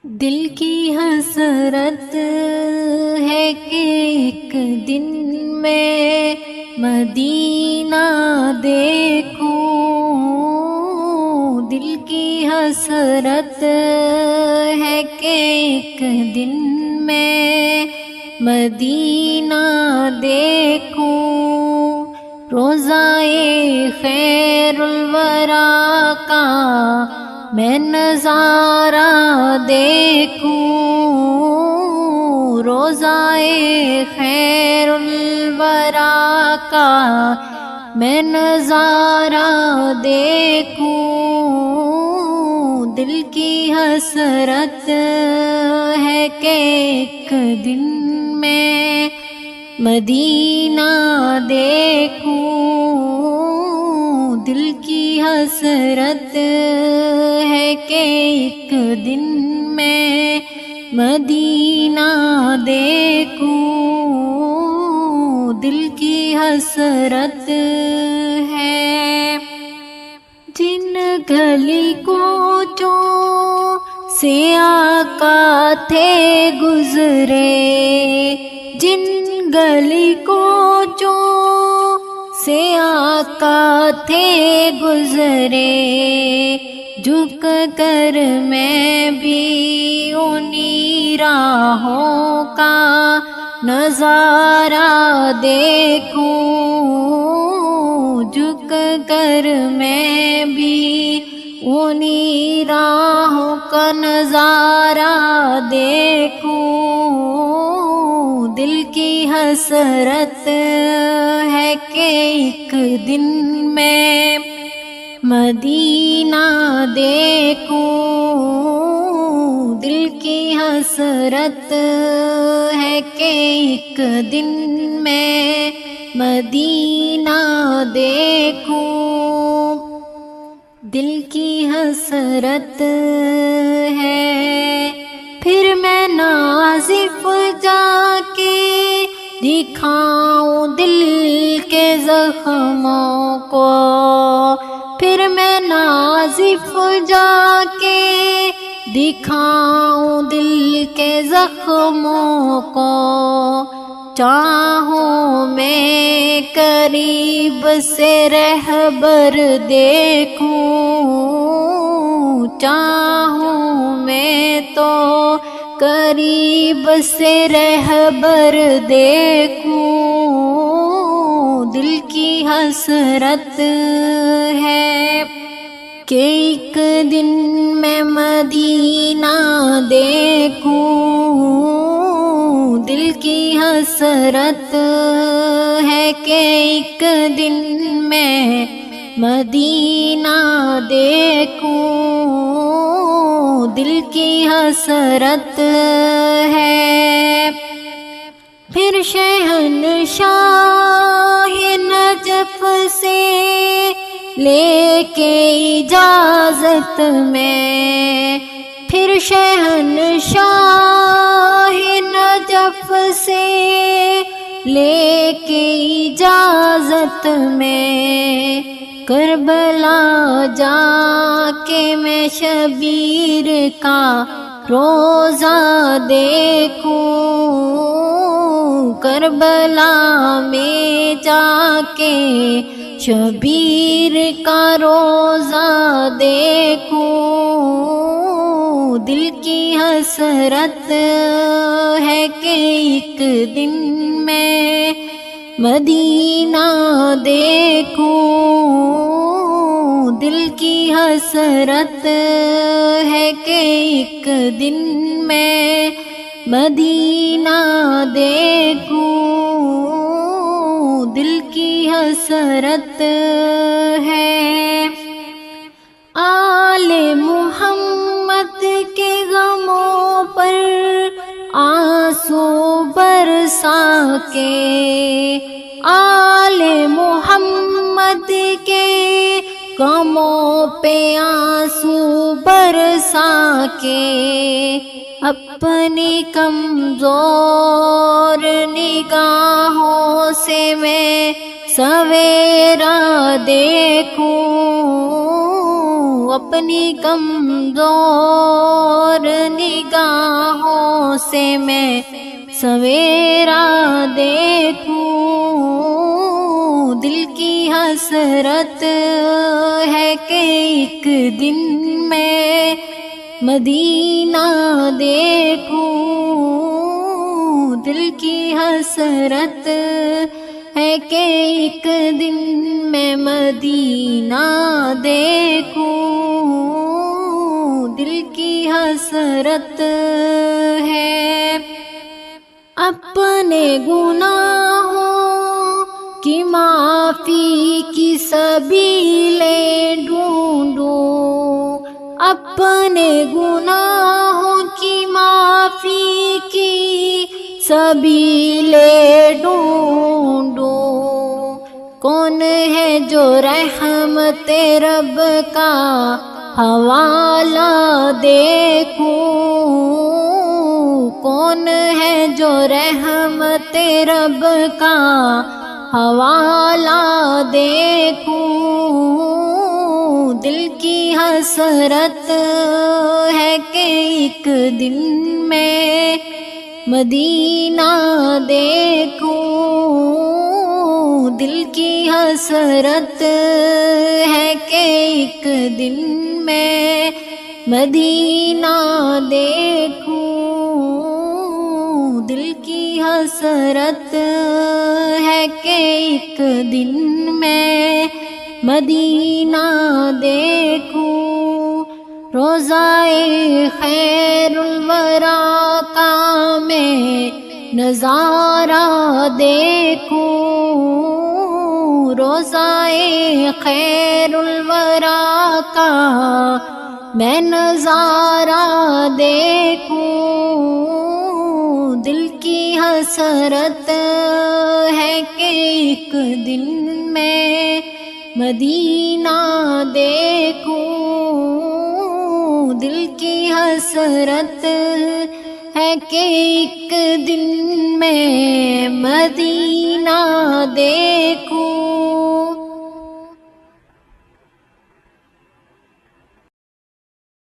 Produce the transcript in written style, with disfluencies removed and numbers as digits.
دل کی حسرت ہے کہ ایک دن میں مدینہ دیکھوں، دل کی حسرت ہے کہ ایک دن میں مدینہ دیکھوں، روضائے خیر الورا کا میں نظارہ دیکھوں، روضائے خیر الورا کا میں نظارہ دیکھوں، دل کی حسرت ہے کہ ایک دن میں مدینہ دیکھوں، دل کی حسرت ہے کہ ایک دن میں مدینہ دیکھوں، دل کی حسرت ہے۔ جن گلی کوچوں سے آقا تھے گزرے، جن گلی کوچوں سے آقا تھے گزرے، جھک کر میں بھی انہی راہوں کا نظارہ دیکھوں، جھک کر میں بھی انہی راہوں کا نظارہ دیکھوں، دل کی حسرت ہے کہ ایک دن میں مدینہ دیکھوں، دل کی حسرت ہے کہ ایک دن میں مدینہ دیکھوں، دل کی حسرت ہے۔ پھر میں نازف جا کے دکھاؤں دل کے زخموں کو، پھر میں نازف جا کے دکھاؤں دل کے زخموں کو، چاہوں میں قریب سے رہبر دیکھوں، چاہوں میں تو قریب سے رہبر دیکھوں، دل کی حسرت ہے کہ ایک دن میں مدینہ دیکھوں، دل کی حسرت ہے کہ ایک دن میں مدینہ دیکھوں، دل کی حسرت ہے۔ پھر شہنشاہ نجف سے لے کے اجازت میں، پھر شہنشاہ نجف سے لے کے اجازت میں، کربلا جا کے میں شبیر کا روضہ دیکھوں، کربلا میں جا کے شبیر کا روضہ دیکھوں، دل کی حسرت ہے کہ ایک دن میں مدینہ دیکھوں، دل کی حسرت ہے کہ ایک دن میں مدینہ دیکھوں، دل کی حسرت ہے۔ آل محمد کے غموں پر آنسو برسا کے، آل محمد کے غموں پہ آنسو برسا کے، اپنی کمزور نگاہوں سے میں سویرا دیکھوں، اپنی کمزور نگاہوں سے میں سویرا دیکھوں، دل کی حسرت ہے کہ ایک دن میں مدینہ دیکھوں، دل کی حسرت ہے کہ ایک دن میں مدینہ دیکھوں، دل کی حسرت ہے۔ اپنے گناہوں کی معافی کی سبیلیں ڈھونڈوں، اپنے گناہوں کی معافی کی سبیلیں ڈھونڈوں، کون ہے جو رحمت رب کا حوالہ دیکھوں، کون ہے جو رحمت رب کا حوالہ دیکھوں، دل کی حسرت ہے کہ ایک دن میں مدینہ دیکھوں، دل کی حسرت ہے کہ ایک دن میں مدینہ دیکھوں، دل کی حسرت ہے کہ ایک دن میں مدینہ دیکھوں، روضائے خیر الورا کا میں نظارہ دیکھوں، روضائے خیر الورا کا میں نظارہ دیکھوں، دل کی حسرت ہے کہ ایک دن میں مدینہ دیکھوں، دل کی حسرت ہے کہ ایک دن میں مدینہ دیکھوں۔